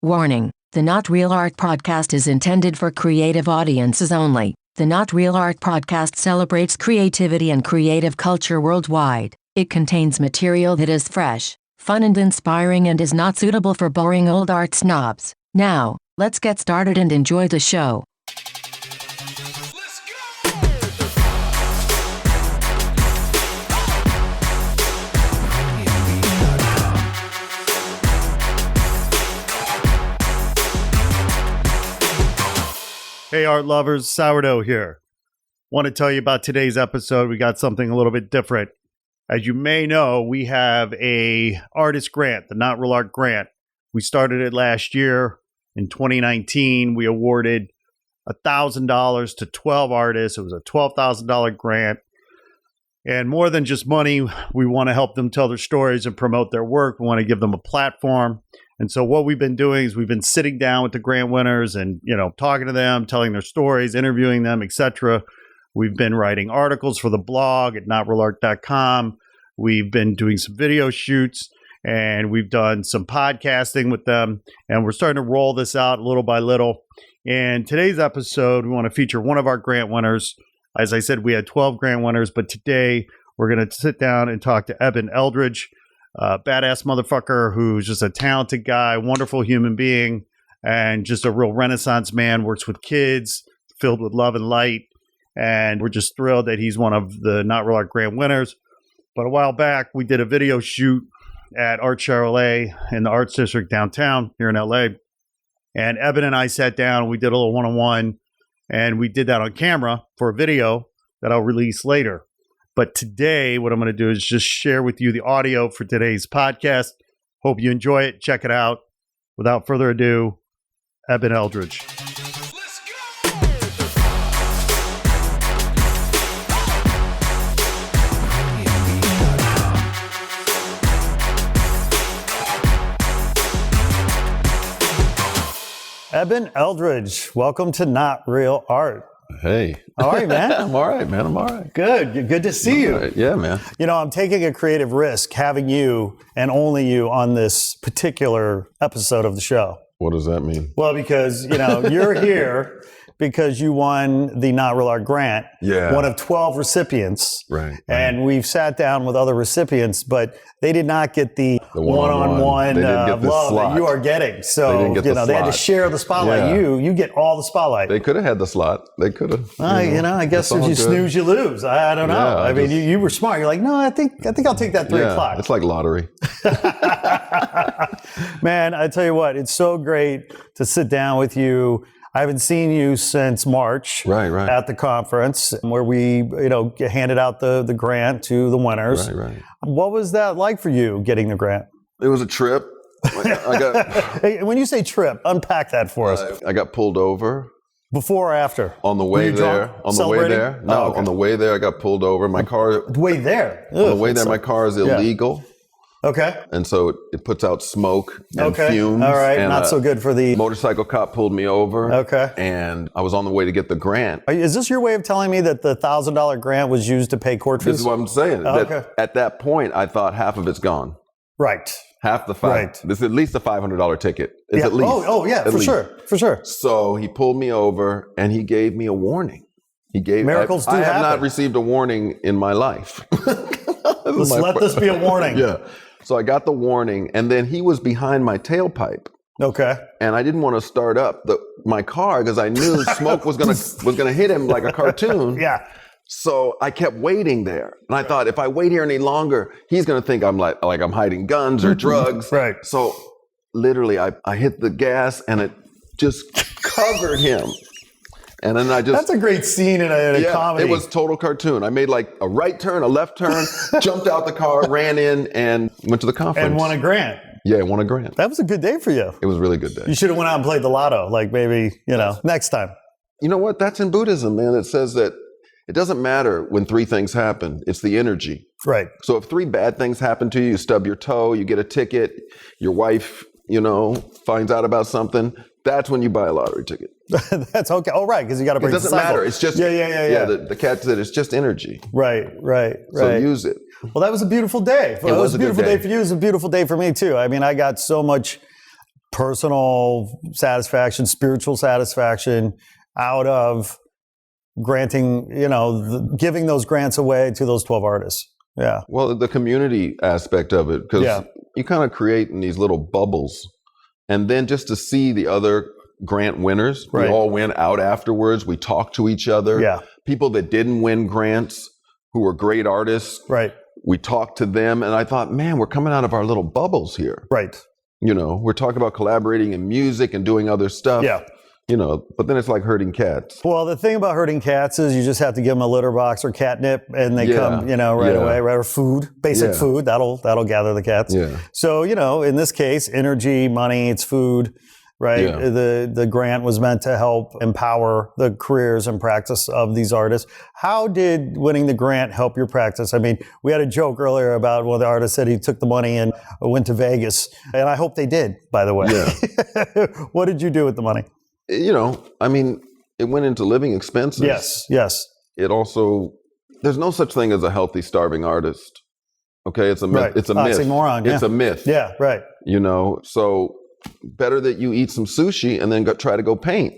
Warning: the Not Real Art podcast is intended for creative audiences only. The Not Real Art podcast celebrates creativity and creative culture worldwide. It contains material that is fresh, fun and inspiring and is not suitable for boring old art snobs. Now, let's get started and enjoy the show. Hey art lovers, Sourdough here. Want to tell you about today's episode. We got something a little bit different. As you may know, we have a artist grant, the Not Real Art Grant. We started it last year. In 2019, we awarded $1,000 to 12 artists. It was a $12,000 grant. And more than just money, we want to help them tell their stories and promote their work. We want to give them a platform. And so what we've been doing is we've been sitting down with the grant winners and, talking to them, telling their stories, interviewing them, etc. We've been writing articles for the blog at notrealart.com. We've been doing some video shoots and we've done some podcasting with them. And we're starting to roll this out little by little. In today's episode, we want to feature one of our grant winners. As I said, we had 12 grant winners, but today we're going to sit down and talk to Eben Eldridge. Badass motherfucker who's just a talented guy, wonderful human being, and just a real Renaissance man, works with kids, filled with love and light. And we're just thrilled that he's one of the Not Real Art Grant winners. But a while back, we did a video shoot at Art Charolais in the Arts District downtown here in LA. And Eben and I sat down, and we did a little one-on-one, and we did that on camera for a video that I'll release later. But today, what I'm going to do is just share with you the audio for today's podcast. Hope you enjoy it. Check it out. Without further ado, Eben Eldridge. Let's go! Eben Eldridge, welcome to Not Real Art. Hey. How are you, man? I'm all right, man. I'm all right. Good to see you. Right. Yeah, man. I'm taking a creative risk having you and only you on this particular episode of the show. What does that mean? Well, because, you're here because you won the Not Real Art Grant. Yeah. One of 12 recipients. Right. And we've sat down with other recipients, but they did not get the one-on-one They didn't get the love slot. that you are getting. So, They didn't get the they had to slot. share the spotlight. Yeah. You get all the spotlight. They could have had the slot. They could have. I guess if you snooze, you lose. I don't know. Yeah, I mean, you were smart. You're like, no, I think I'll take that 3 o'clock. It's like lottery. Man, I tell you what, it's so great to sit down with you. I haven't seen you since March Right. at the conference where we, handed out the grant to the winners. Right. What was that like for you getting the grant? It was a trip. I got Hey, when you say trip, unpack that for us. I got pulled over Before or after? on the Were way you there. drunk? On the way Celebrating? there. No, Oh, okay. on the way there I got pulled over. My car Way there. on the way there my car is illegal. Okay. And so it puts out smoke and fumes. All right. And Not so good for the... motorcycle cop pulled me over. Okay. And I was on the way to get the grant. Is this your way of telling me that the $1,000 grant was used to pay court fees? This is what I'm saying. Oh, that okay. At that point, I thought half of it's gone. Right. Half the five. Right. This is at least a $500 ticket. It's Yeah. at least. Yeah, At for least. sure. So he pulled me over and he gave me a warning. Miracles I do have happen. not received a warning in my life. Let this be a warning. Yeah. So I got the warning and then he was behind my tailpipe. Okay. And I didn't want to start up my car because I knew smoke was gonna hit him like a cartoon. Yeah. So I kept waiting there. And I thought, if I wait here any longer, he's going to think I'm like I'm hiding guns or drugs. Right. So literally, I hit the gas and it just covered him. And then I just... That's a great scene in a comedy. It was total cartoon. I made like a right turn, a left turn, jumped out the car, ran in, and went to the conference. And won a grant. Yeah, I won a grant. That was a good day for you. It was a really good day. You should have went out and played the lotto, like maybe, next time. You know what? That's in Buddhism, man. It says that it doesn't matter when 3 things happen. It's the energy. Right. So if 3 bad things happen to you, you stub your toe, you get a ticket, your wife, finds out about something, that's when you buy a lottery ticket. That's okay. Oh, right, because you got to break the cycle. It doesn't matter. It's just... Yeah. The cat said it's just energy. Right. So use it. Well, that was a beautiful day. It was a beautiful day for you. It was a beautiful day for me, too. I mean, I got so much personal satisfaction, spiritual satisfaction out of granting, giving those grants away to those 12 artists. Yeah. Well, the community aspect of it, because Yeah. you kind of create in these little bubbles. And then just to see the other grant winners, Right. we all went out afterwards. We talked to each other. Yeah. People that didn't win grants, who were great artists, Right. we talked to them. And I thought, man, we're coming out of our little bubbles here. Right. We're talking about collaborating in music and doing other stuff. Yeah. But then it's like herding cats. Well, the thing about herding cats is you just have to give them a litter box or catnip, and they come, right away. Right, or food, basic food that'll gather the cats. Yeah. So in this case, energy, money, it's food, right? Yeah. The grant was meant to help empower the careers and practice of these artists. How did winning the grant help your practice? I mean, we had a joke earlier about one of the artists said he took the money and went to Vegas, and I hope they did. By the way, Yeah. What did you do with the money? It went into living expenses. Yes. It also, there's no such thing as a healthy starving artist. Okay, it's a myth. Right. It's a myth. Oxymoron, It's a myth. Yeah, right. So better that you eat some sushi and then try to go paint.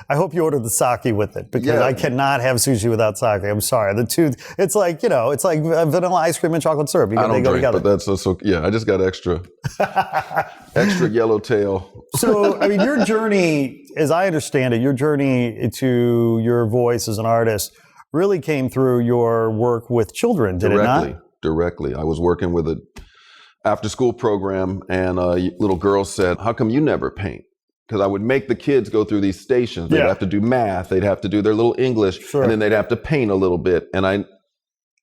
I hope you ordered the sake with it, because Yeah. I cannot have sushi without sake. I'm sorry. It's like vanilla ice cream and chocolate syrup. I don't they go drink, together. but that's so. Yeah, I just got extra yellowtail. So, your journey, as I understand it, your journey to your voice as an artist really came through your work with children, did it not? Directly. I was working with an after-school program, and a little girl said, "How come you never paint?" Because I would make the kids go through these stations. They'd have to do math. They'd have to do their little English. Sure. And then they'd have to paint a little bit. And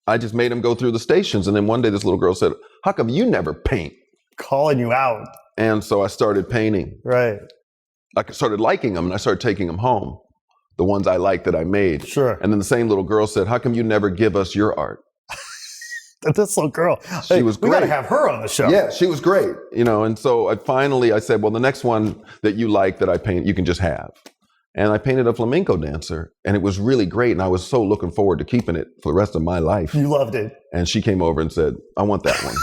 I just made them go through the stations. And then one day this little girl said, "How come you never paint?" Calling you out. And so I started painting. Right. I started liking them, and I started taking them home, the ones I liked that I made. Sure. And then the same little girl said, "How come you never give us your art?" This little girl. She was We got to great. have her on the show. Yeah, she was great. And so I said, well, the next one that you like that I paint, you can just have. And I painted a flamenco dancer, and it was really great. And I was so looking forward to keeping it for the rest of my life. You loved it. And she came over and said, "I want that one."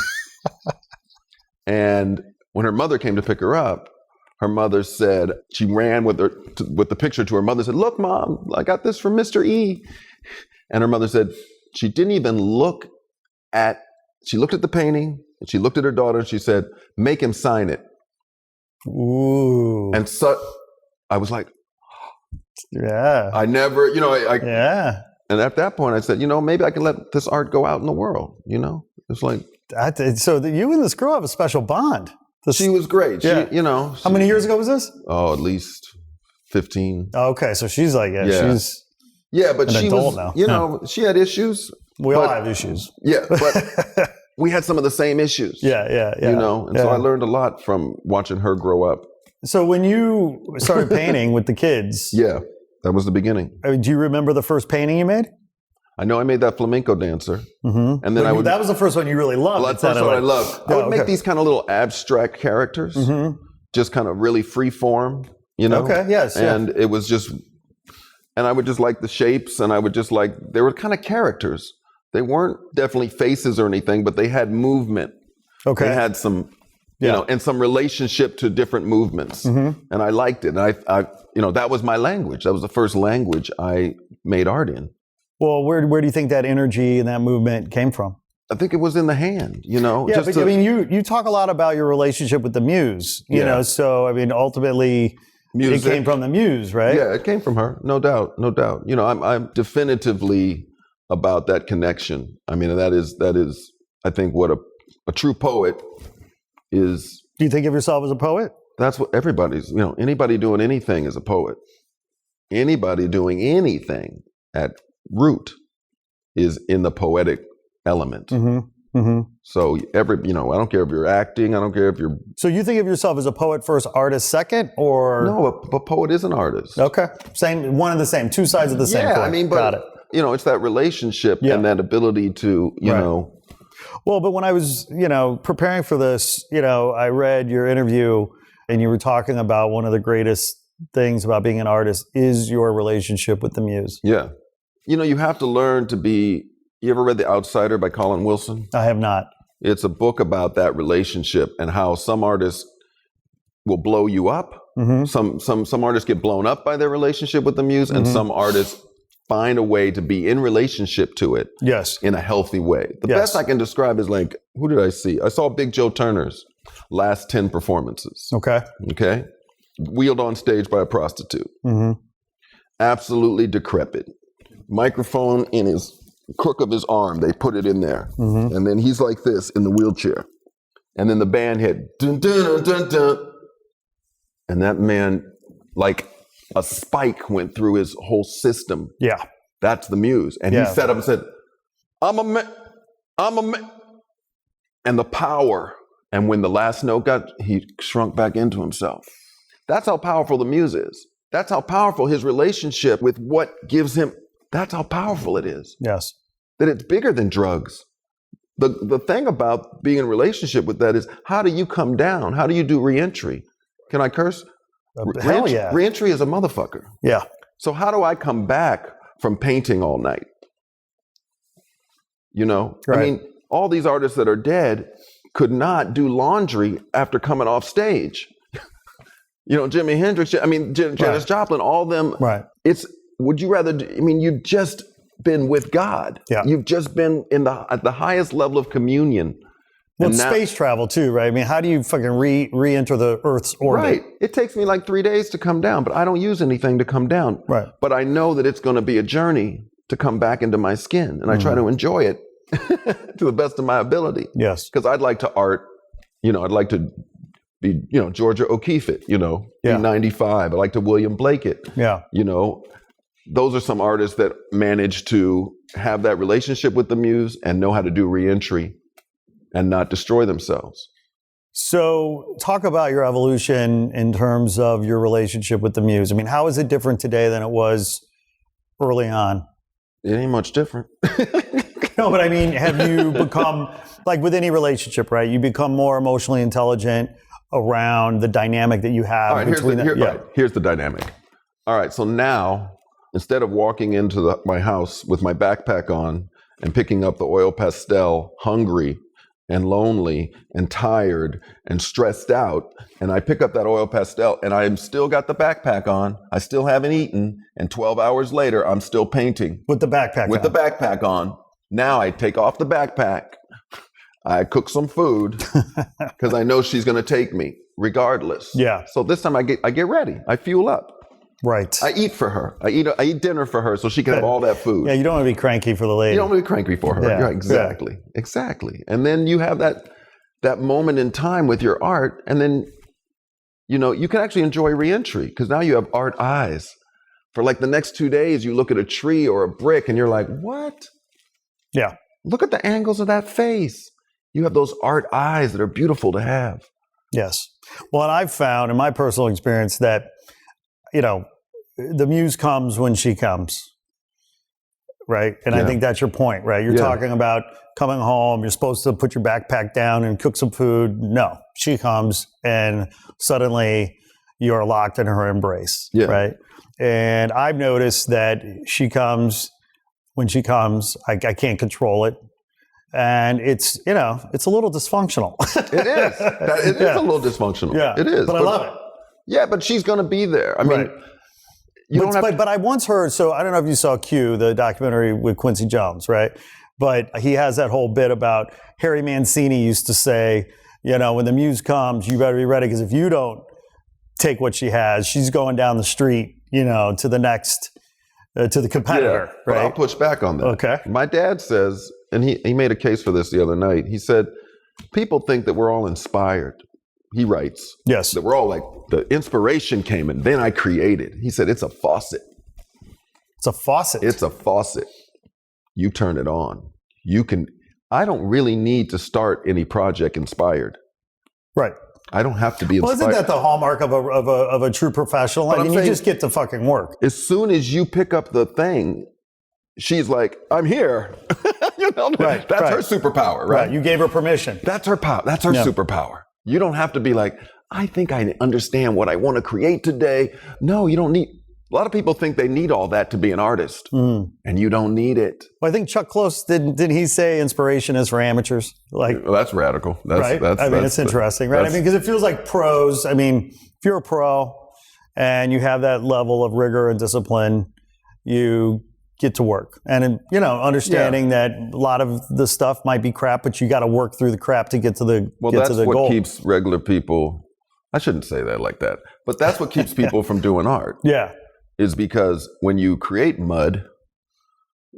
And when her mother came to pick her up, her mother said, she ran with the picture to her mother, said, "Look, Mom, I got this from Mr. E." And her mother said, she didn't even she looked at the painting, and she looked at her daughter, and she said, "Make him sign it." Ooh. And so I was like, yeah. I never, Yeah. And at that point I said, maybe I can let this art go out in the world, It's like, So you and this girl have a special bond. she was great. Yeah. How many years ago was this? Oh, at least 15. Oh, okay, so she's like, she's But an she adult was, now. she had issues. We all have issues. Yeah, but we had some of the same issues. Yeah. And so I learned a lot from watching her grow up. So when you started painting with the kids, Yeah, that was the beginning. do you remember the first painting you made? I know I made that flamenco dancer. Mm-hmm. And then that was the first one you really loved. Well, that's what I loved. I would make these kind of little abstract characters, just kind of really free form, Okay, yes. And it was just, and I would just like the shapes, and I would just like, they were kind of characters. They weren't definitely faces or anything, but they had movement. Okay. They had some, and some relationship to different movements. And I liked it. And I that was my language. That was the first language I made art in. Well, where do you think that energy and that movement came from? I think it was in the hand, Yeah, but you talk a lot about your relationship with the muse, you know, so ultimately Music. it came from the muse, right? Yeah, it came from her, no doubt. I'm definitively about that connection. I mean, that is, I think, what a true poet is. Do you think of yourself as a poet? That's what everybody's, anybody doing anything is a poet. Anybody doing anything at root is in the poetic element. So I don't care if you're acting, I don't care if you're... So you think of yourself as a poet first, artist second, or... No, a poet is an artist. Okay. Same, one and the same, two sides of the same coin. Got it. It's that relationship and that ability to, know... Well, but when I was, preparing for this, I read your interview and you were talking about one of the greatest things about being an artist is your relationship with the muse. Yeah. You have to learn to be... You ever read The Outsider by Colin Wilson? I have not. It's a book about that relationship and how some artists will blow you up. Some artists get blown up by their relationship with the muse, and some artists find a way to be in relationship to it in a healthy way. The best I can describe is like, who did I see? I saw Big Joe Turner's last 10 performances. Okay. Wheeled on stage by a prostitute. Absolutely decrepit. Microphone in his crook of his arm. They put it in there. And then he's like this in the wheelchair. And then the band hit dun, dun, dun, dun. And that man, like a spike went through his whole system. Yeah. That's the muse. And he sat up and said, I'm a man. And the power. And when the last note he shrunk back into himself. That's how powerful the muse is. That's how powerful his relationship with what gives him. That's how powerful it is. Yes. That it's bigger than drugs. The thing about being in a relationship with that is, how do you come down? How do you do reentry? Can I curse? Hell yeah. Reentry is a motherfucker. Yeah. So how do I come back from painting all night? You know? Right. I mean, all these artists that are dead could not do laundry after coming off stage. You know, Jimi Hendrix, I mean, Janis Joplin, all them. Right. Would you rather, you've just been with God. Yeah. You've just been at the highest level of communion. Well, it's space travel too, right? I mean, how do you fucking re-enter the Earth's orbit? Right. It takes me like 3 days to come down, but I don't use anything to come down. Right. But I know that it's going to be a journey to come back into my skin, and I try to enjoy it to the best of my ability. Yes. Because I'd like to I'd like to be, Georgia O'Keeffe it, be 95. I like to William Blake it. Yeah. Those are some artists that manage to have that relationship with the muse and know how to do reentry and not destroy themselves. So talk about your evolution in terms of your relationship with the muse. I mean, how is it different today than it was early on? It ain't much different. No, but I mean, have you become, like with any relationship, right? You become more emotionally intelligent around the dynamic that you have. All right, here's the dynamic. All right, so now, instead of walking into my house with my backpack on and picking up the oil pastel, hungry and lonely and tired and stressed out, and I pick up that oil pastel and I'm still got the backpack on, I still haven't eaten, and 12 hours later, I'm still painting. With the backpack on. Now I take off the backpack, I cook some food, because I know she's going to take me regardless. Yeah. So this time I get ready, I fuel up. Right. I eat for her. I eat dinner for her so she can have all that food. Yeah, you don't want to be cranky for the lady. You don't want to be cranky for her. Yeah, Exactly. Yeah. Exactly. And then you have that moment in time with your art, and then, you can actually enjoy reentry because now you have art eyes. For like the next 2 days, you look at a tree or a brick and you're like, what? Yeah. Look at the angles of that face. You have those art eyes that are beautiful to have. Yes. Well, and I've found in my personal experience that, the muse comes when she comes, right? And I think that's your point, right? You're talking about coming home, you're supposed to put your backpack down and cook some food. No, she comes and suddenly you're locked in her embrace, right? And I've noticed that when she comes, I can't control it. And it's a little dysfunctional. It is. It is a little dysfunctional. Yeah. It is. But I love it. Yeah, but she's going to be there. I mean, but I once heard, so I don't know if you saw Q, the documentary with Quincy Jones, right? But he has that whole bit about Harry Mancini used to say, when the muse comes, you better be ready, because if you don't take what she has, she's going down the street, to the next, to the competitor, right? But I'll push back on that. Okay. My dad says, and he made a case for this the other night. He said, people think that we're all inspired. He writes, yes, that we're all like, the inspiration came and then I created. He said, it's a faucet. It's a faucet. It's a faucet. You turn it on. I don't really need to start any project inspired. Right. I don't have to be inspired. Well, isn't that the hallmark of a true professional? I mean, you just get to fucking work. As soon as you pick up the thing, she's like, I'm here. Right, that's her superpower, right? You gave her permission. That's her power. That's her superpower. You don't have to be like, I think I understand what I want to create today. No, you don't need. A lot of people think they need all that to be an artist, and you don't need it. Well, I think Chuck Close, didn't he say inspiration is for amateurs? Like, Well, that's radical. right? It's interesting, right? Because it feels like pros. I mean, if you're a pro and you have that level of rigor and discipline, you get to work. And, understanding that a lot of the stuff might be crap, but you got to work through the crap to get to the Well, get that's to the what goal. keeps regular people, I shouldn't say that like that, but that's what keeps people from doing art. Yeah. Is because when you create mud,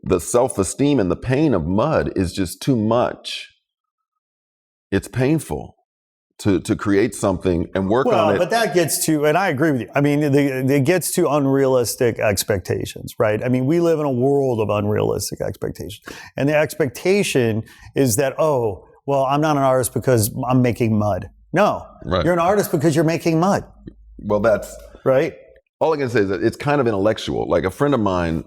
the self-esteem and the pain of mud is just too much. It's painful to create something and work on it. But that gets to, and I agree with you. I mean, it gets to unrealistic expectations, right? I mean, we live in a world of unrealistic expectations. And the expectation is that, I'm not an artist because I'm making mud. No, Right. You're an artist because you're making mud. Well, that's right. All I can say is that it's kind of intellectual. Like a friend of mine,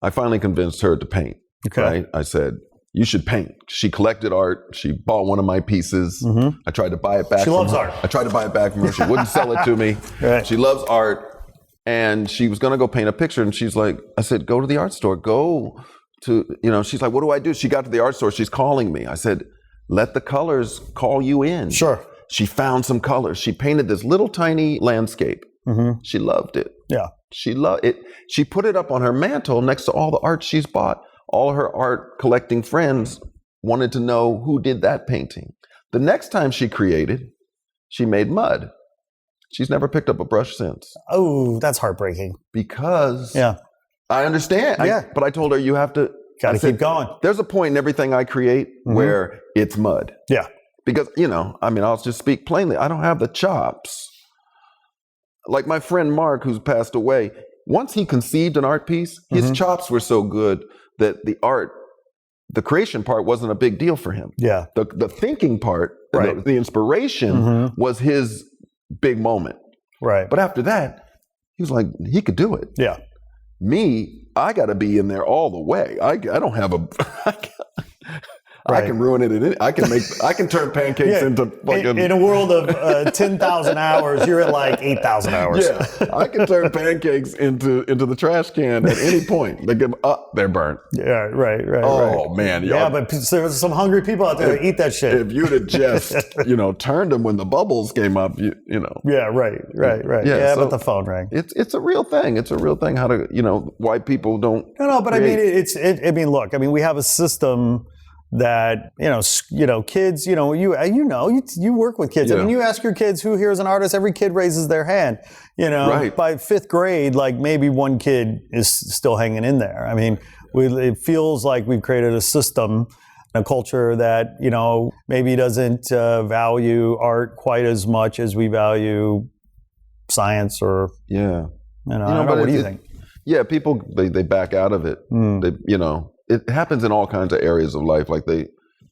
I finally convinced her to paint. Okay. Right? I said, you should paint. She collected art. She bought one of my pieces. I tried to buy it back She from loves her. art. I tried to buy it back from her. She wouldn't sell it to me. Right. She loves art. And she was going to go paint a picture. And she's like, I said, go to the art store. Go to, she's like, what do I do? She got to the art store. She's calling me. I said, let the colors call you in. Sure. She found some colors. She painted this little tiny landscape. She loved it. Yeah. She loved it. She put it up on her mantle next to all the art she's bought. All her art collecting friends wanted to know who did that painting. The next time she created, she made mud. She's never picked up a brush since. Oh, that's heartbreaking. Because Yeah. I understand. But I told her you have to. Got to I said, keep going. There's a point in everything I create where it's mud. Yeah. Because, I'll just speak plainly. I don't have the chops. Like my friend Mark, who's passed away, once he conceived an art piece, his chops were so good that the creation part wasn't a big deal for him. Yeah. The thinking part, Right. the inspiration was his big moment. Right. But after that, he was like, he could do it. Yeah. Me, I got to be in there all the way. I don't have I can ruin it. I can turn pancakes into fucking. In a world of 10,000 hours, you're at like 8,000 hours. Yeah, I can turn pancakes into the trash can at any point. They get they're burnt. Yeah, right. Oh man, Yeah, but there's some hungry people out there that eat that shit. If you'd have just turned them when the bubbles came up, you know. Yeah, right. Yeah, but the phone rang. It's a real thing. It's a real thing. How to why people don't. No, but create. I mean, look. I mean, we have a system that kids, you work with kids. Yeah. I mean, you ask your kids who here is an artist, every kid raises their hand. Right. By fifth grade, like maybe one kid is still hanging in there. I mean, it feels like we've created a system, a culture that maybe doesn't value art quite as much as we value science or I don't know. What do you think? Yeah, people they back out of it. It happens in all kinds of areas of life. Like they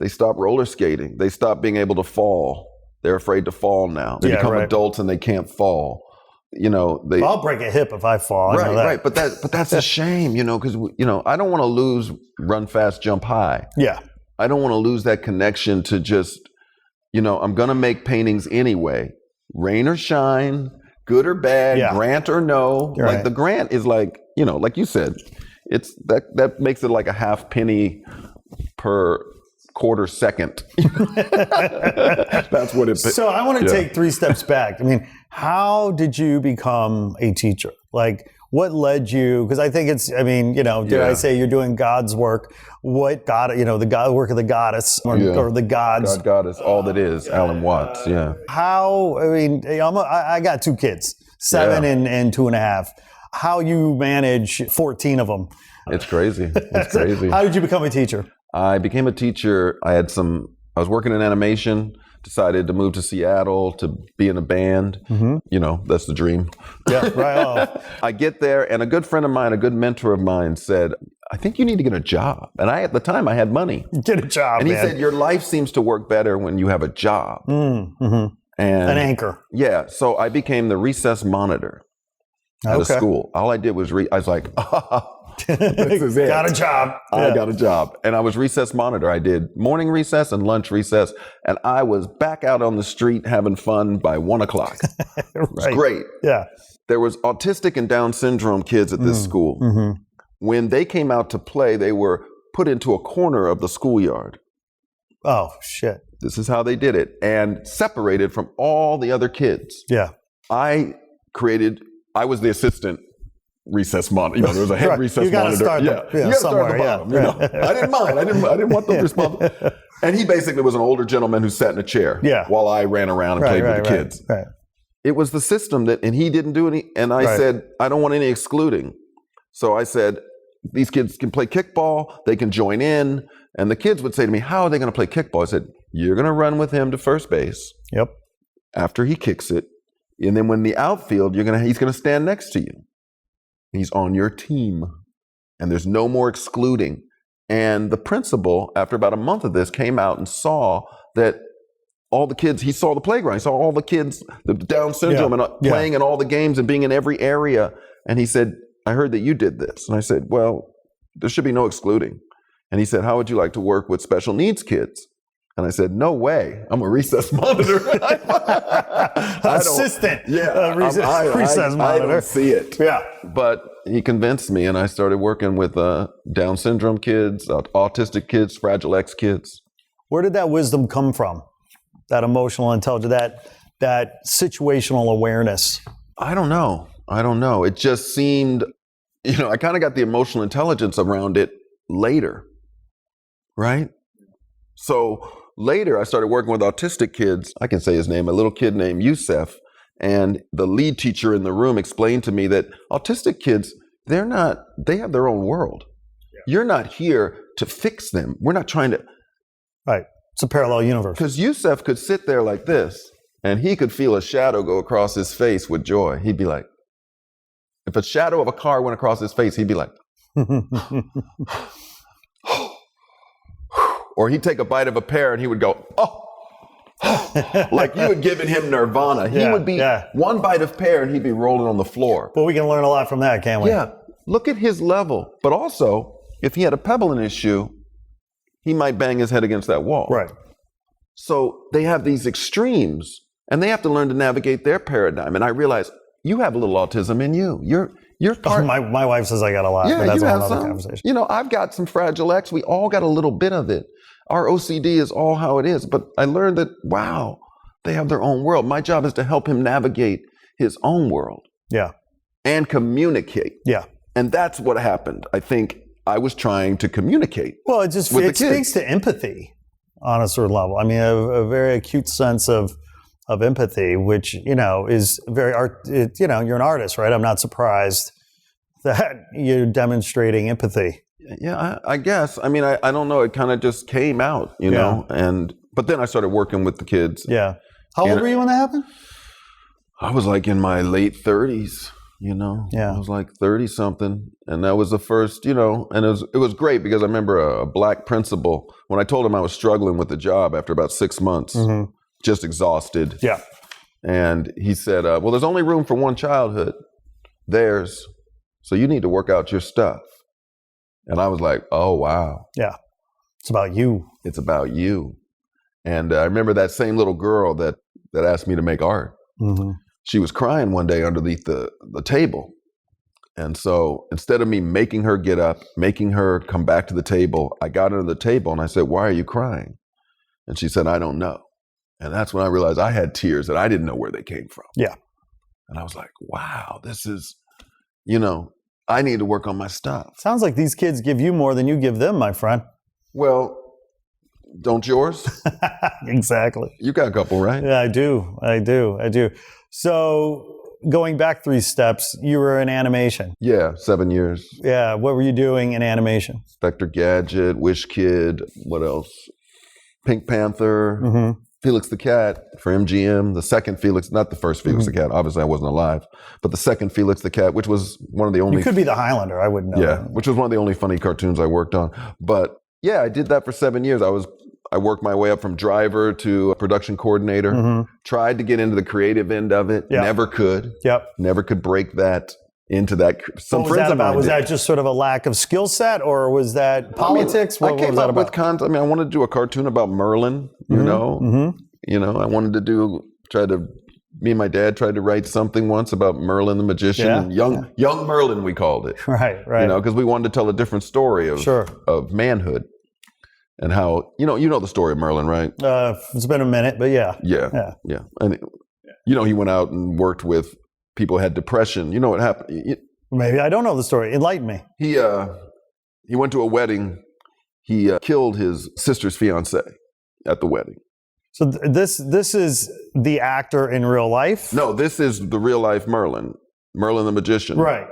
stop roller skating. They stop being able to fall. They're afraid to fall now. They become adults and they can't fall. I'll break a hip if I fall. Right. But that's a shame, because I don't want to lose run fast, jump high. Yeah. I don't want to lose that connection to just, I'm gonna make paintings anyway, rain or shine, good or bad, grant or no. You're like right. the grant is like, like you said. It's that makes it like a half penny per quarter second. That's what it. So I want to take 3 steps back. I mean, how did you become a teacher? Like, what led you? Because I think it's. I mean, did I say you're doing God's work? What God? The work of the goddess or the gods. Goddess, all that is. Alan Watts. Yeah. How? I mean, I got 2 kids, 7 and 2.5. How you manage 14 of them? It's crazy. It's crazy. How did you become a teacher? I became a teacher. I was working in animation, decided to move to Seattle to be in a band. That's the dream. Yeah, right. I get there and a good friend of mine, a good mentor of mine said, I think you need to get a job. And at the time I had money. Get a job, and he man. said, your life seems to work better when you have a job. And an anchor. Yeah. So I became the recess monitor at a school. All I did was I was like, This is it. Got a job. I got a job. And I was recess monitor. I did morning recess and lunch recess. And I was back out on the street having fun by 1 o'clock. It was great. Yeah. There was autistic and Down syndrome kids at this school. Mm-hmm. When they came out to play, they were put into a corner of the schoolyard. Oh, shit. This is how they did it. And separated from all the other kids. Yeah. I was the assistant recess monitor. You know, there was a head recess you gotta monitor. Start you gotta somewhere. Start at the bottom, you know. I didn't mind. I didn't want them responsible. And he basically was an older gentleman who sat in a chair while I ran around and played with the kids. Right. It was the system and he didn't do any. And I said, I don't want any excluding. So I said, these kids can play kickball. They can join in. And the kids would say to me, how are they going to play kickball? I said, you're going to run with him to first base. Yep. After he kicks it. And then when the outfield, he's going to stand next to you. He's on your team. And there's no more excluding. And the principal, after about a month of this, came out and saw that all the kids, he saw the playground. He saw all the kids, the Down syndrome, and playing in all the games and being in every area. And he said, I heard that you did this. And I said, well, there should be no excluding. And he said, how would you like to work with special needs kids? And I said, no way. I'm a recess monitor. Assistant. Recess monitor. I don't see it. Yeah. But he convinced me, and I started working with Down syndrome kids, autistic kids, Fragile X kids. Where did that wisdom come from? That emotional intelligence, that situational awareness? I don't know. It just seemed, I kind of got the emotional intelligence around it later, right? So later, I started working with autistic kids. I can say his name, a little kid named Yusef. And the lead teacher in the room explained to me that autistic kids, they have their own world. Yeah. You're not here to fix them. We're not trying to. Right. It's a parallel universe. Because Yusef could sit there like this, and he could feel a shadow go across his face with joy. He'd be like, if a shadow of a car went across his face, he'd be like, or he'd take a bite of a pear and he would go, oh, like you had given him nirvana. He would be one bite of pear and he'd be rolling on the floor. Well, we can learn a lot from that, can't we? Yeah. Look at his level. But also, if he had a pebble in his shoe, he might bang his head against that wall. Right. So they have these extremes and they have to learn to navigate their paradigm. And I realized you have a little autism in you. You're part. My wife says I got a lot, but that's another conversation. I've got some Fragile X. We all got a little bit of it. Our OCD is all how it is. But I learned that, wow, they have their own world. My job is to help him navigate his own world. Yeah. And communicate. Yeah. And that's what happened. I think I was trying to communicate. Well, it speaks to empathy on a certain level. I mean, a very acute sense of empathy, which, is very you're an artist, right? I'm not surprised that you're demonstrating empathy. Yeah, I guess. I mean, I don't know. It kind of just came out, you know, but then I started working with the kids. Yeah. How old were you when that happened? I was like in my late 30s, Yeah. I was like 30 something. And that was the first, and it was great because I remember a black principal, when I told him I was struggling with the job after about 6 months, just exhausted. Yeah. And he said, well, there's only room for one childhood, theirs. So you need to work out your stuff. And I was like, oh, wow. Yeah. It's about you. It's about you. And I remember that same little girl that asked me to make art. Mm-hmm. She was crying one day underneath the table. And so instead of me making her get up, making her come back to the table, I got under the table and I said, why are you crying? And she said, I don't know. And that's when I realized I had tears that I didn't know where they came from. Yeah. And I was like, wow, this is, I need to work on my stuff. Sounds like these kids give you more than you give them, my friend. Well, don't yours? Exactly. You got a couple, right? Yeah, I do. So going back 3 steps, you were in animation. Yeah, 7 years. Yeah, what were you doing in animation? Inspector Gadget, Wish Kid, what else? Pink Panther, Felix the Cat for MGM, the second Felix, not the first Felix the Cat, obviously I wasn't alive, but the second Felix the Cat, which was one of the only... You could be the Highlander, I wouldn't know. Yeah, which was one of the only funny cartoons I worked on. But yeah, I did that for 7 years. I worked my way up from driver to a production coordinator, tried to get into the creative end of it, never could. Yep. Never could break that into that. Some What was friends that of mine about? Was did. that just sort of a lack of skill set, or was that politics? I What came was that up with about? I wanted to do a cartoon about Merlin. You know, I wanted to me and my dad tried to write something once about Merlin the magician, Yeah, and young Merlin, we called it. Right. You know, because we wanted to tell a different story of manhood and how, you know the story of Merlin, right? It's been a minute, but yeah. Yeah. And, he went out and worked with people who had depression. You know what happened? Maybe I don't know the story. Enlighten me. He went to a wedding. He killed his sister's fiance at the wedding. So this is the actor in real life? No, this is the real life Merlin the magician. Right.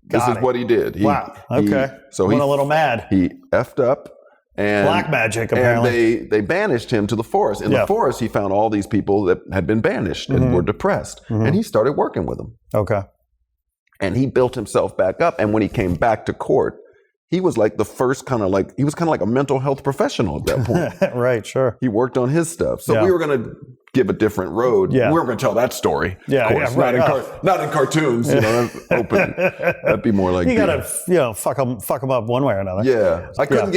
This is what he did. Wow. Okay. So went a little mad. He effed up. And, Black magic, apparently. And they banished him to the forest. In the forest, he found all these people that had been banished and were depressed. And he started working with them. Okay. And he built himself back up. And when he came back to court, he was like the first he was kind of like a mental health professional at that point. Right, sure. He worked on his stuff. So we were going to give a different road. Yeah. We were going to tell that story. Yeah, of course. right. Not in cartoons, open. That'd be more like you got to fuck them up one way or another. Yeah. I couldn't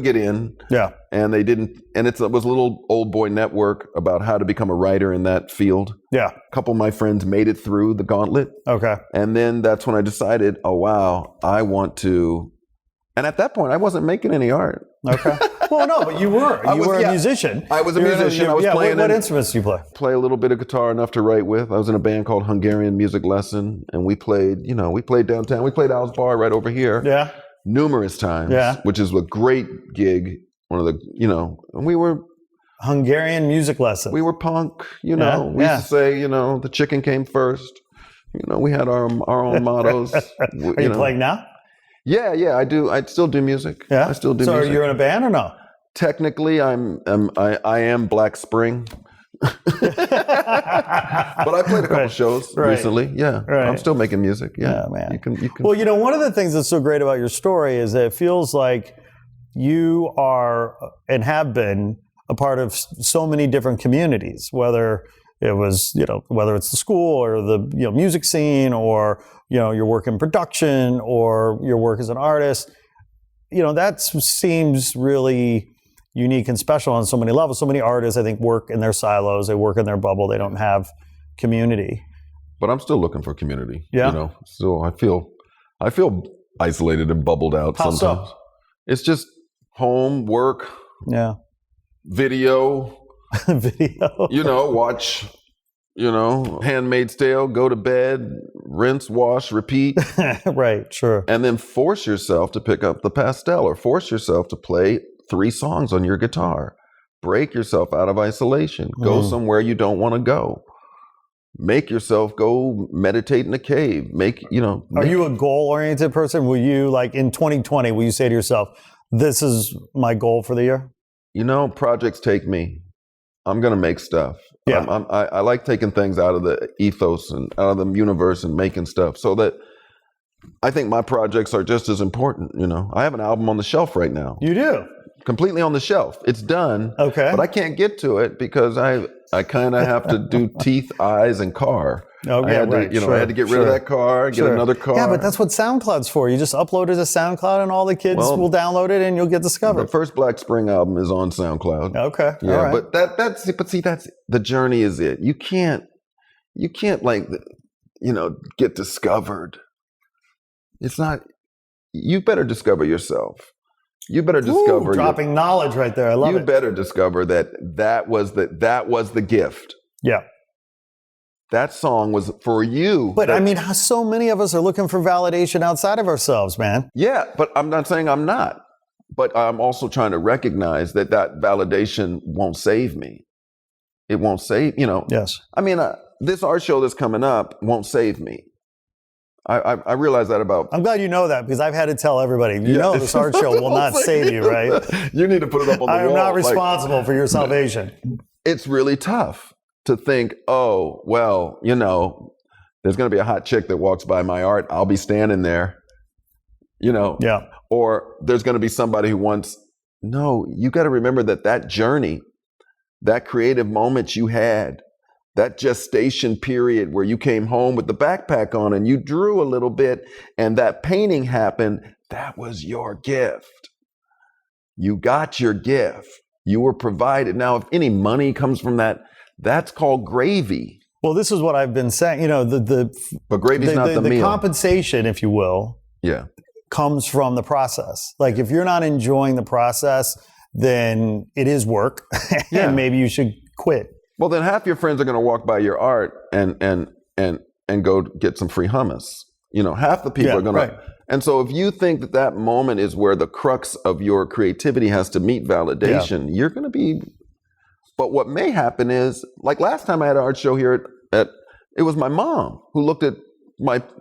get in. Yeah. And they didn't, and it was a little old boy network about how to become a writer in that field. Yeah. A couple of my friends made it through the gauntlet. Okay. And then that's when I decided, oh, wow, I want to. And at that point, I wasn't making any art. Okay. Well, no, but you were. You were a musician. I was a musician. I was playing. What instruments do you play? Play a little bit of guitar, enough to write with. I was in a band called Hungarian Music Lesson, and we played downtown. We played Al's Bar right over here. Yeah. Numerous times. Yeah. Which is a great gig. One of the, and we were Hungarian Music Lesson. We were punk. We used to say, the chicken came first. We had our own mottos. Are you playing now? Yeah, I do. I still do music. Yeah, I still do music. So you're in a band or no? Technically, I am Black Spring. But I played a couple shows recently. Yeah, I'm still making music. Yeah, man. You can. Well, one of the things that's so great about your story is that it feels like you are and have been a part of so many different communities, whether it was, whether it's the school or the music scene, or your work in production, or your work as an artist. That seems really unique and special on so many levels. So many artists, I think, work in their silos. They work in their bubble. They don't have community. But I'm still looking for community. Yeah. So I feel isolated and bubbled out How sometimes. So? It's just home, work, video. Video. Watch, Handmaid's Tale, go to bed, rinse, wash, repeat. Right, sure. And then force yourself to pick up the pastel, or force yourself to play 3 songs on your guitar. Break yourself out of isolation. Go somewhere you don't want to go. Make yourself go meditate in a cave. Are you a goal-oriented person? Will you, in 2020, will you say to yourself, this is my goal for the year? Projects take me. I'm going to make stuff. Yeah. I like taking things out of the ethos and out of the universe and making stuff, so that I think my projects are just as important. I have an album on the shelf right now. You do? Completely on the shelf. It's done. Okay. But I can't get to it because I kind of have to do teeth, eyes, and car. Okay, I had to, I had to get rid of that car, get another car. Yeah, but that's what SoundCloud's for. You just upload it to SoundCloud, and all the kids will download it, and you'll get discovered. The first Black Spring album is on SoundCloud. Okay, yeah, all right. But that's the journey. Is it? You can't get discovered. It's not. You better discover yourself. You better discover dropping knowledge right there. I love it. You better discover that was the gift. Yeah. That song was for you. But so many of us are looking for validation outside of ourselves, man. Yeah, but I'm not saying I'm not. But I'm also trying to recognize that validation won't save me. It won't save, Yes. This art show that's coming up won't save me. I realize that about. I'm glad you know that, because I've had to tell everybody, this art show will not save you, right? You need to put it up on the wall. I am not responsible for your salvation. It's really tough to think, oh, well, there's going to be a hot chick that walks by my art. I'll be standing there, Yeah. Or there's going to be somebody who wants. No, you got to remember that journey, that creative moment you had, that gestation period where you came home with the backpack on and you drew a little bit and that painting happened, that was your gift. You got your gift. You were provided. Now, if any money comes from that, that's called gravy. Well, this is what I've been saying. You know, But gravy's not the meal. The compensation, if you will, Yeah. comes from the process. Like if you're not enjoying the process, then it is work, Yeah. and maybe you should quit. Well, then half your friends are going to walk by your art and go get some free hummus. You know, half the people are going right. to. And so if you think that that moment is where the crux of your creativity has to meet validation, you're going to be. But what may happen is, like last time I had an art show here it was my mom who looked at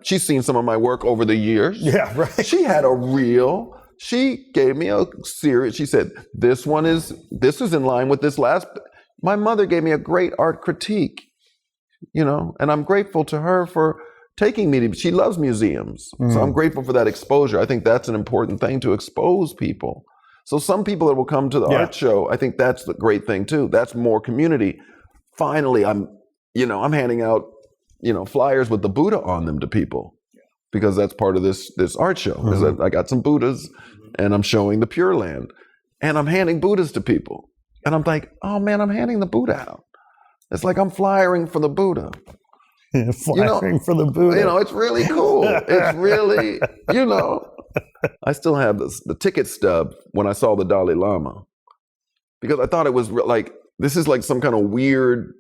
she's seen some of my work over the years. Yeah, right. She gave me a series. She said, this is in line with this last. My mother gave me a great art critique, you know, and I'm grateful to her for taking me to, she loves museums. So I'm grateful for that exposure. I think that's an important thing, to expose people. So some people that will come to the art show, I think that's the great thing too. That's more community. Finally, I'm handing out, flyers with the Buddha on them to people, because that's part of this art show. Is that I got some Buddhas and I'm showing the Pure Land and I'm handing Buddhas to people. And I'm like, oh man, I'm handing the Buddha out. It's like I'm flyering for the Buddha. Flying for the Buddha. It's really cool. It's really, I still have the ticket stub when I saw the Dalai Lama, because I thought it was like, this is like some kind of weird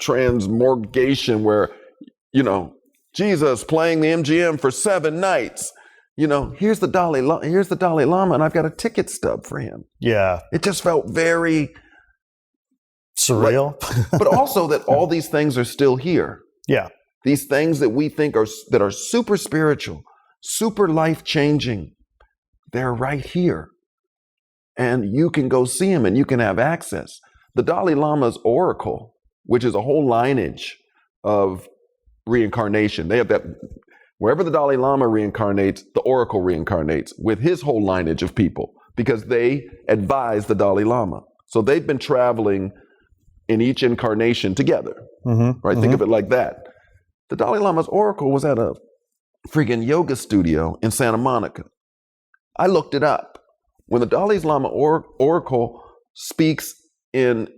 transmorgation where, Jesus playing the MGM for 7 nights. Here's the Dalai Lama, and I've got a ticket stub for him. Yeah. It just felt very surreal. But also that all these things are still here. Yeah. These things that we think that are super spiritual, super life-changing, they're right here. And you can go see them and you can have access. The Dalai Lama's oracle, which is a whole lineage of reincarnation. They have that. Wherever the Dalai Lama reincarnates, the oracle reincarnates with his whole lineage of people, because they advise the Dalai Lama. So they've been traveling in each incarnation together, right? Think of it like that. The Dalai Lama's oracle was at a freaking yoga studio in Santa Monica. I looked it up. When the Dalai Lama oracle speaks in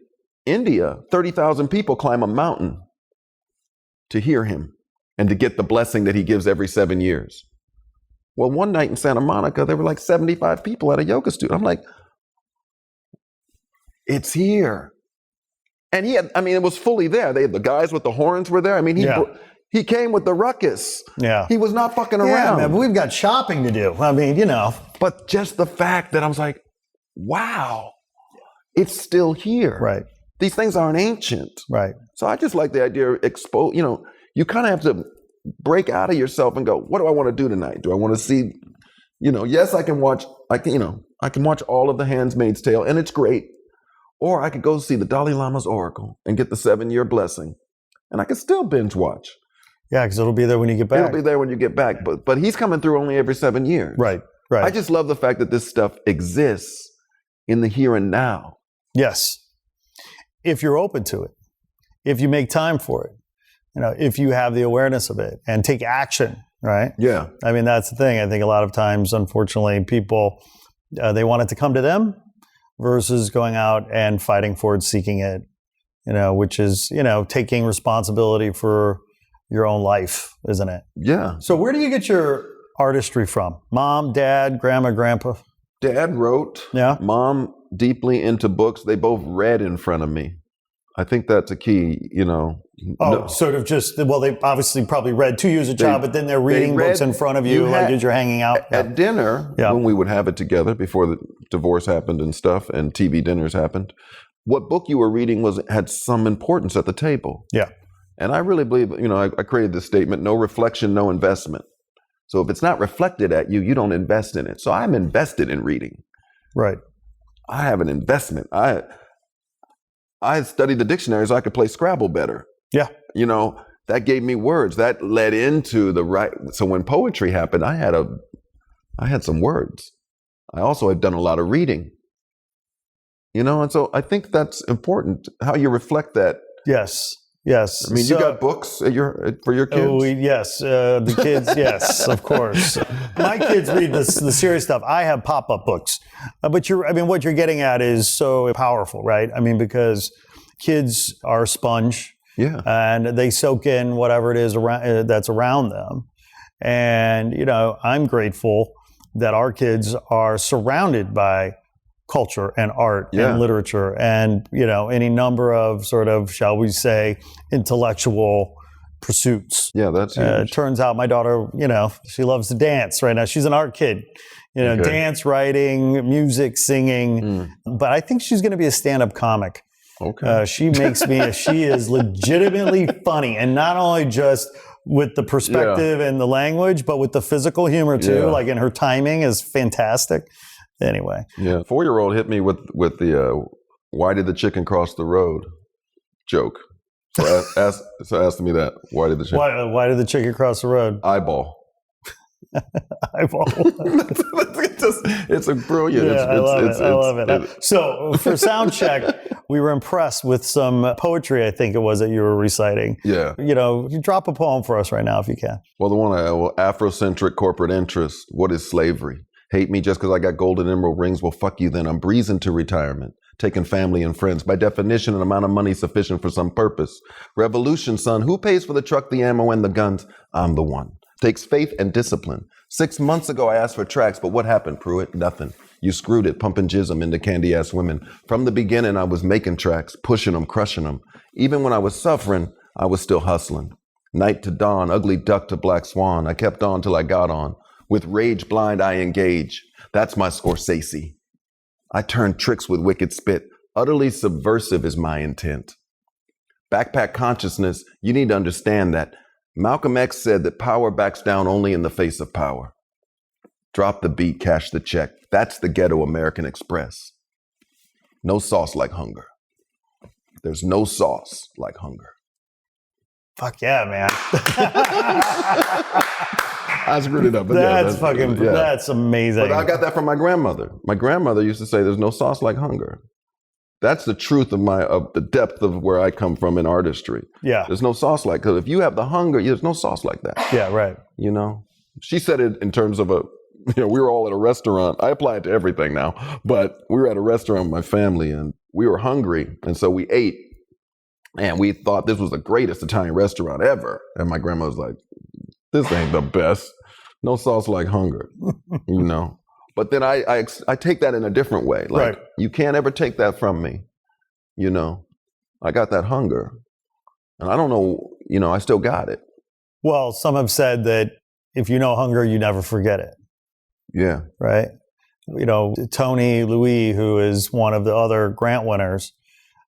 India, 30,000 people climb a mountain to hear him and to get the blessing that he gives every 7 years. Well, one night in Santa Monica, there were like 75 people at a yoga studio. I'm like, it's here. And it was fully there. The guys with the horns were there. He came with the ruckus. Yeah. He was not fucking around. Man, but we've got shopping to do. But just the fact that I was like, wow, it's still here. Right. These things aren't ancient. Right. So I just like the idea of expose, you kind of have to break out of yourself and go, what do I want to do tonight? Do I want to see, yes, I can watch all of The Handmaid's Tale, and it's great. Or I could go see the Dalai Lama's oracle and get the 7-year blessing. And I could still binge watch. Yeah, because it'll be there when you get back. It'll be there when you get back. But he's coming through only every 7 years. Right, right. I just love the fact that this stuff exists in the here and now. Yes. If you're open to it, if you make time for it, if you have the awareness of it and take action, right? Yeah. That's the thing. I think a lot of times, unfortunately, people, they want it to come to them versus going out and fighting for it, seeking it, which is, taking responsibility for your own life, isn't it? Yeah. So where do you get your artistry from? Mom, dad, grandma, grandpa? Dad wrote. Yeah. Mom, deeply into books. They both read in front of me. I think that's a key, Sort of just, well, they obviously probably read to you as a child, but then they're reading books in front of you like as you're hanging out. At dinner, when we would have it together before the divorce happened and stuff and TV dinners happened, what book you were reading had some importance at the table. Yeah. And I really believe, I created this statement, no reflection, no investment. So if it's not reflected at you, you don't invest in it. So I'm invested in reading. Right. I have an investment. I studied the dictionary so I could play Scrabble better. Yeah. That gave me words. That led into so when poetry happened, I had some words. I also had done a lot of reading. And so I think that's important, how you reflect that Yes. Yes. I mean, you got books for your kids? Yes. The kids, yes, of course. My kids read the serious stuff. I have pop-up books. But what you're getting at is so powerful, right? I mean, because kids are a sponge. Yeah. And they soak in whatever it is that's around them. And, I'm grateful that our kids are surrounded by culture and art and literature and, any number of sort of, shall we say, intellectual pursuits. Yeah, that's huge. It turns out my daughter, she loves to dance right now. She's an art kid, dance, writing, music, singing. But I think she's going to be a stand-up comic. Okay. She is legitimately funny. And not only just with the perspective and the language, but with the physical humor too. Like, and her timing is fantastic. Anyway. Yeah. 4-year-old hit me with the why did the chicken cross the road joke. So asked me that. Why did the chicken? Why did the chicken cross the road? Eyeball. Eyeball. It's a brilliant. Yeah, I love it. So for sound check, we were impressed with some poetry, I think it was, that you were reciting. Yeah. You drop a poem for us right now if you can. Well, the one Afrocentric corporate interest. What is slavery? Hate me just because I got gold and emerald rings? Well, fuck you then. I'm breezing to retirement, taking family and friends. By definition, an amount of money sufficient for some purpose. Revolution, son. Who pays for the truck, the ammo, and the guns? I'm the one. Takes faith and discipline. 6 months ago, I asked for tracks, but what happened, Pruitt? Nothing. You screwed it, pumping jism into candy-ass women. From the beginning, I was making tracks, pushing them, crushing them. Even when I was suffering, I was still hustling. Night to dawn, ugly duck to black swan. I kept on till I got on. With rage blind, I engage. That's my Scorsese. I turn tricks with wicked spit. Utterly subversive is my intent. Backpack consciousness, you need to understand that. Malcolm X said that power backs down only in the face of power. Drop the beat, cash the check. That's the ghetto American Express. No sauce like hunger. There's no sauce like hunger. Fuck yeah, man. I screwed it up. But that's amazing. But I got that from my grandmother. My grandmother used to say, there's no sauce like hunger. That's the truth of the depth of where I come from in artistry. Yeah. There's no sauce like, because if you have the hunger, there's no sauce like that. Yeah, right. She said it in terms of we were all at a restaurant. I apply it to everything now, but we were at a restaurant with my family and we were hungry. And so we ate and we thought this was the greatest Italian restaurant ever. And my grandma was like, this ain't the best. No sauce like hunger, But then I take that in a different way. Like, you can't ever take that from me. I got that hunger. And I don't know, I still got it. Well, some have said that if you know hunger, you never forget it. Yeah. Right? Tony Louis, who is one of the other grant winners,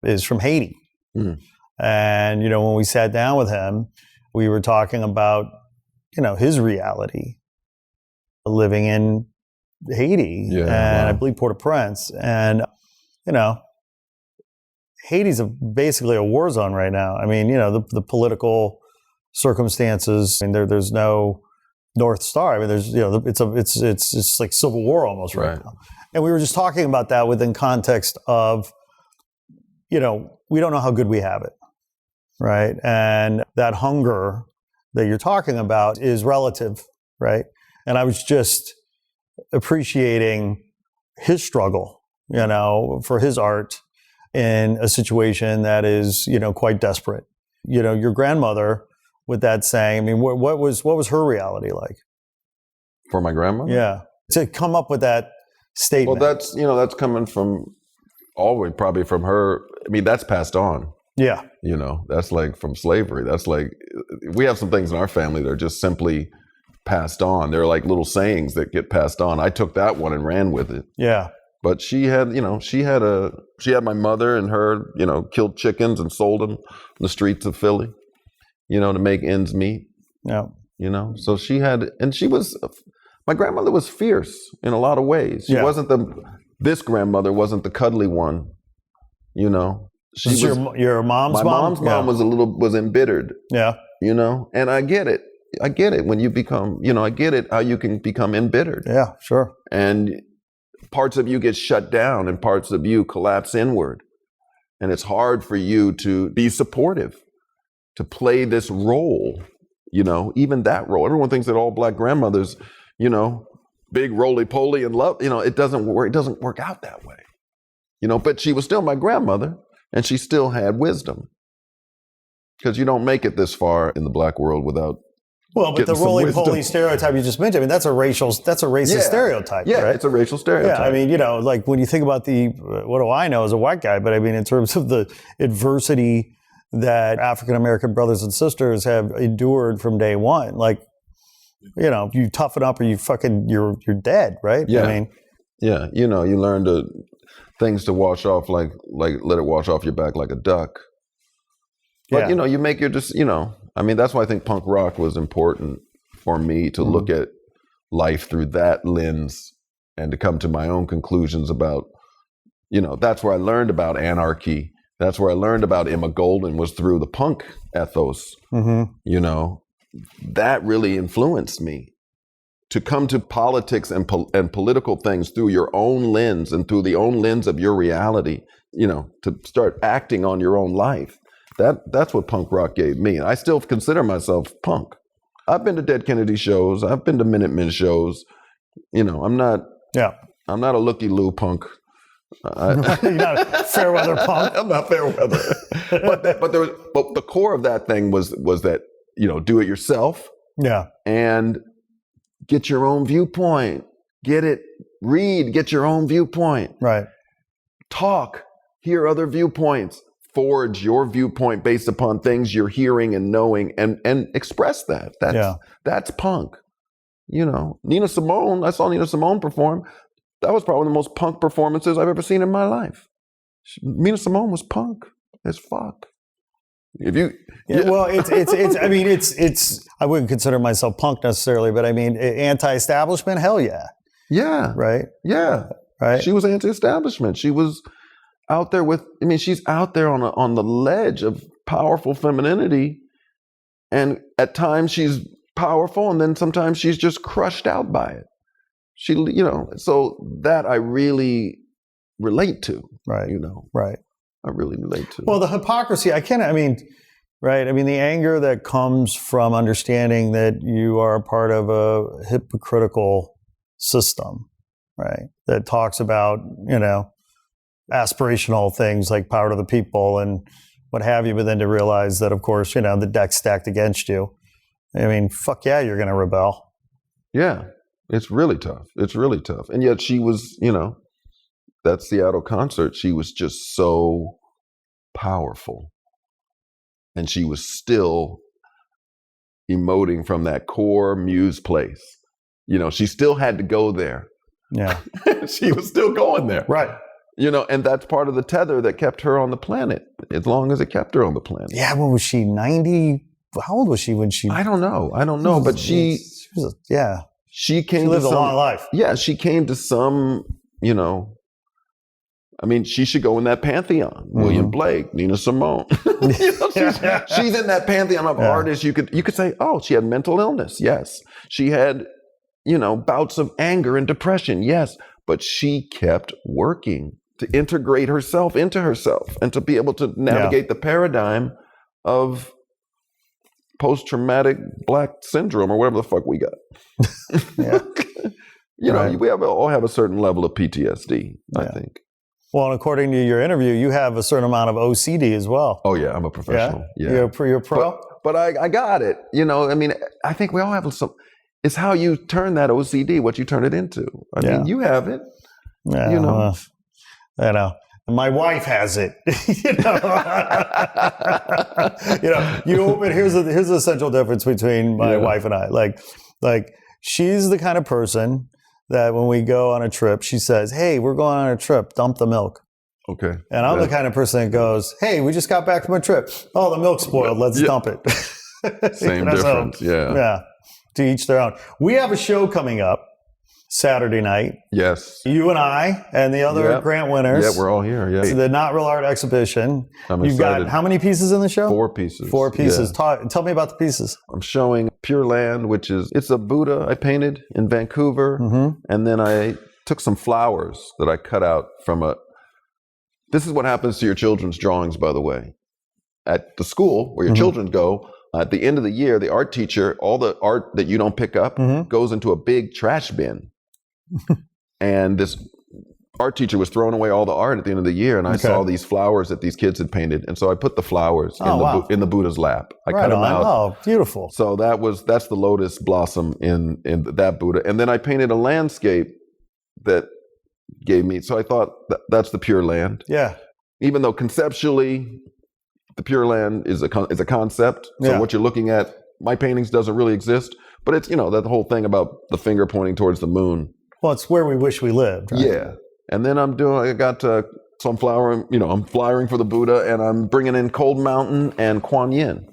is from Haiti. Mm. And, when we sat down with him, we were talking about, his reality living in Haiti I believe Port-au-Prince. And, Haiti's basically a war zone right now. I mean, the political circumstances, and there's no North Star. I mean, there's, it's like civil war almost right now. And we were just talking about that within context of, we don't know how good we have it, right? And that hunger that you're talking about is relative, right? And I was just appreciating his struggle, for his art in a situation that is, quite desperate. Your grandmother, with that saying, I mean, what was her reality like? For my grandma? Yeah. To come up with that statement. Well, that's coming from always probably from her. I mean, that's passed on. Yeah. That's like from slavery. That's like, we have some things in our family that are just simply passed on. They're like little sayings that get passed on. I took that one and ran with it. Yeah. But she had my mother and her, killed chickens and sold them in the streets of Philly, to make ends meet. Yeah. So my grandmother was fierce in a lot of ways. She wasn't this grandmother wasn't the cuddly one, She was your mom's mom? My mom's mom was embittered. Yeah. And I get it. I get it when you become, I get it how you can become embittered. Yeah, sure. And parts of you get shut down and parts of you collapse inward. And it's hard for you to be supportive, to play this role, even that role. Everyone thinks that all Black grandmothers, big roly-poly and love, it doesn't work out that way. But she was still my grandmother, and she still had wisdom. Because you don't make it this far in the Black world without but the roly-poly stereotype you just mentioned, that's a racist stereotype, yeah, right? It's a racial stereotype. Yeah, I mean, like when you think about what do I know as a white guy, but I mean, in terms of the adversity that African-American brothers and sisters have endured from day one, like, you toughen up or you're dead, right? Yeah. I mean, yeah, you learn things to wash off, like let it wash off your back like a duck. But, you make your I mean, that's why I think punk rock was important for me to look at life through that lens and to come to my own conclusions about, that's where I learned about anarchy. That's where I learned about Emma Goldman, was through the punk ethos. That really influenced me to come to politics and political things through your own lens and through the own lens of your reality, to start acting on your own life. That's what punk rock gave me. And I still consider myself punk. I've been to Dead Kennedy shows. I've been to Minutemen shows. I'm not a looky-loo punk. You're not a fair weather punk. I'm not fair weather. but the core of that thing was that, do it yourself. Yeah. And get your own viewpoint. Get your own viewpoint. Right. Talk, hear other viewpoints. Forge your viewpoint based upon things you're hearing and knowing, and express that. That's punk. Nina Simone, I saw Nina Simone perform. That was probably the most punk performances I've ever seen in my life. Nina Simone was punk as fuck. Well, it's. I mean, it's. I wouldn't consider myself punk necessarily, but I mean, anti-establishment. Hell yeah. Yeah. Right. Yeah. Right. She was anti-establishment. She was out there she's out there on the ledge of powerful femininity, and at times she's powerful, and then sometimes she's just crushed out by it. So that I really relate to. Right. Right. I really relate to. Well, the hypocrisy, right? I mean, the anger that comes from understanding that you are a part of a hypocritical system, right? That talks about, aspirational things like power to the people and what have you, but then to realize that, of course, the deck's stacked against you. I mean, fuck yeah, you're going to rebel. Yeah, it's really tough. It's really tough. And yet she was, that Seattle concert, she was just so powerful. And she was still emoting from that core muse place. She still had to go there. Yeah. She was still going there. Right. And that's part of the tether that kept her on the planet, as long as it kept her on the planet. Yeah, when was she? 90? How old was she when she? I don't know, but she was she came. She lived to a long life. Yeah, she came to some. I mean, she should go in that pantheon. William Blake, Nina Simone. She's in that pantheon of artists. You could say, oh, she had mental illness. Yes, she had, bouts of anger and depression. Yes, but she kept working to integrate herself into herself and to be able to navigate the paradigm of post-traumatic Black syndrome or whatever the fuck we got. We all have a certain level of PTSD, I think. Well, and according to your interview, you have a certain amount of OCD as well. Oh yeah, I'm a professional. Yeah. You're a pro? But I got it. I mean, I think we all have some. It's how you turn that OCD, what you turn it into. I mean, you have it. Yeah, I know. My wife has it. You open. Here's the essential difference between my wife and I. Like she's the kind of person that when we go on a trip, she says, "Hey, we're going on a trip. Dump the milk." Okay. And I'm the kind of person that goes, "Hey, we just got back from a trip. Oh, the milk's spoiled. Let's dump it." Same difference. Yeah. To each their own. We have a show coming up Saturday night. Yes. You and I and the other grant winners. Yeah, we're all here. Yeah. It's the Not Real Art exhibition. You've got how many pieces in the show? 4 pieces. 4 pieces. Yeah. Tell me about the pieces. I'm showing Pure Land, it's a Buddha I painted in Vancouver. And then I took some flowers that I cut out from This is what happens to your children's drawings, by the way. At the school where your children go, at the end of the year, the art teacher, all the art that you don't pick up goes into a big trash bin. And this art teacher was throwing away all the art at the end of the year, and I saw these flowers that these kids had painted, and so I put the flowers in the Buddha's lap. I cut them out. Oh, beautiful! So that's the lotus blossom in that Buddha, and then I painted a landscape that gave me. So I thought that's the Pure Land. Yeah. Even though conceptually, the Pure Land is a concept. So what you're looking at, my paintings doesn't really exist, but it's that whole thing about the finger pointing towards the moon. Well, it's where we wish we lived. Right? Yeah. And then I'm flying for the Buddha, and I'm bringing in Cold Mountain and Kuan Yin.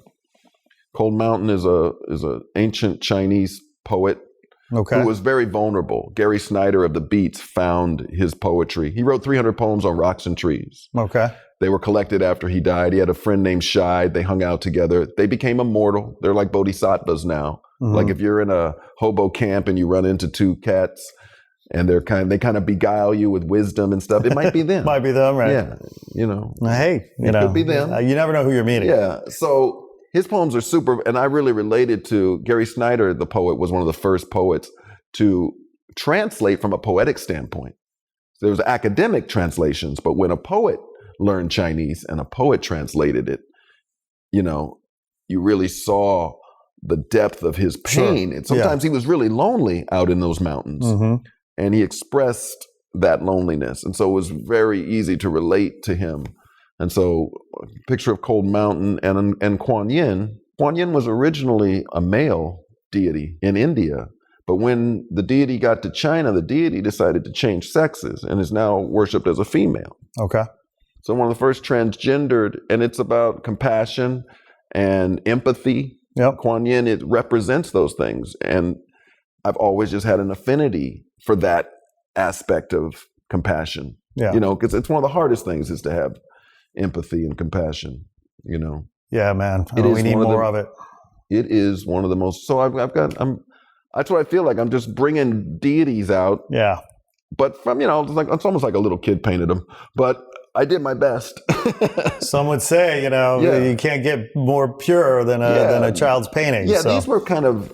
Cold Mountain is a ancient Chinese poet who was very vulnerable. Gary Snyder of the Beats found his poetry. He wrote 300 poems on rocks and trees. Okay. They were collected after he died. He had a friend named Shai. They hung out together. They became immortal. They're like bodhisattvas now. Like if you're in a hobo camp and you run into two cats, and they kind of beguile you with wisdom and stuff. It might be them. Might be them, right? Yeah, Hey, it could be them. You never know who you're meeting. Yeah. So his poems are super, and I really related to Gary Snyder, the poet, was one of the first poets to translate from a poetic standpoint. There was academic translations, but when a poet learned Chinese and a poet translated it, you really saw the depth of his pain. Sure. And sometimes he was really lonely out in those mountains. And he expressed that loneliness. And so it was very easy to relate to him. And so picture of Cold Mountain and Kuan Yin. Kuan Yin was originally a male deity in India. But when the deity got to China, the deity decided to change sexes and is now worshipped as a female. Okay. So one of the first transgendered, and it's about compassion and empathy. Yep. Kuan Yin, it represents those things. And I've always just had an affinity for that aspect of compassion. Yeah. Because it's one of the hardest things is to have empathy and compassion, Yeah, man. We need more of it. It is one of the most, so that's what I feel like. I'm just bringing deities out. Yeah. But from, it's almost like a little kid painted them, but I did my best. Some would say, you can't get more pure than a child's painting. Yeah, so. These were kind of,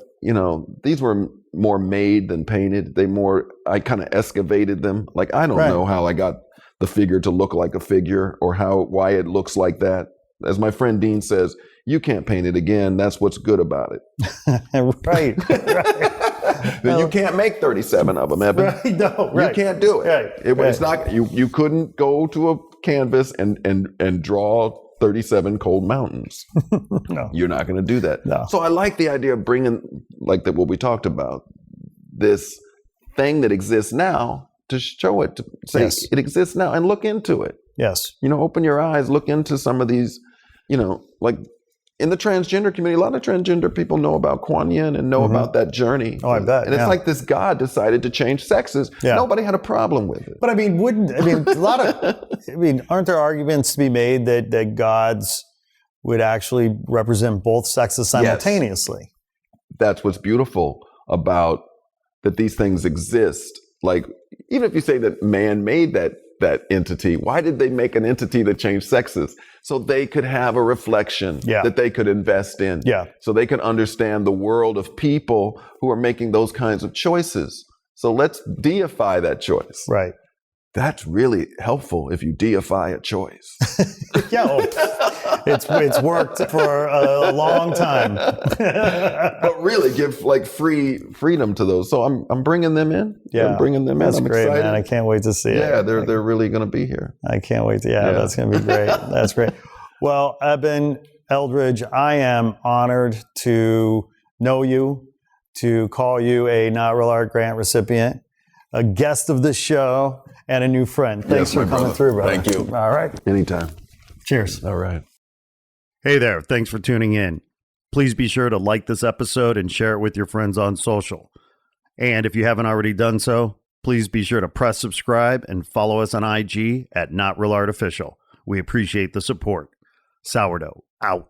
these were more made than painted. I kind of excavated them. Like, I don't know how I got the figure to look like a figure or why it looks like that. As my friend Dean says, you can't paint it again. That's what's good about it. Right. You can't make 37 of them, Eben. Right, no, right. You can't do it. Right, It's not. You couldn't go to a canvas and draw 37 cold mountains. No. You're not going to do that. No. So I like the idea of bringing what we talked about, this thing that exists now, to show it, to say it exists now and look into it. Yes. Open your eyes, look into some of these, like in the transgender community, a lot of transgender people know about Kuan Yin and know about that journey. Oh, I bet. And it's like this God decided to change sexes. Yeah. Nobody had a problem with it. But aren't there arguments to be made that gods would actually represent both sexes simultaneously? Yes. That's what's beautiful about that these things exist. Like, even if you say that man made that entity, why did they make an entity that changed sexes? So they could have a reflection that they could invest in. Yeah. So they could understand the world of people who are making those kinds of choices. So let's deify that choice. Right. That's really helpful if you deify a choice. It's worked for a long time. But really give freedom to those. So I'm bringing them in. Yeah, I'm bringing them in. That's I'm great, excited. man. I can't wait to see it. Yeah, they're really going to be here. I can't wait to. Yeah, that's going to be great. That's great. Well, Eben Eldridge, I am honored to know you, to call you a Not Real Art Grant recipient, a guest of the show, and a new friend. Thanks for coming through, brother. Thank you. All right. Anytime. Cheers. All right. Hey there, thanks for tuning in. Please be sure to like this episode and share it with your friends on social. And if you haven't already done so, please be sure to press subscribe and follow us on IG at Not Real Art Official. We appreciate the support. Sourdough out.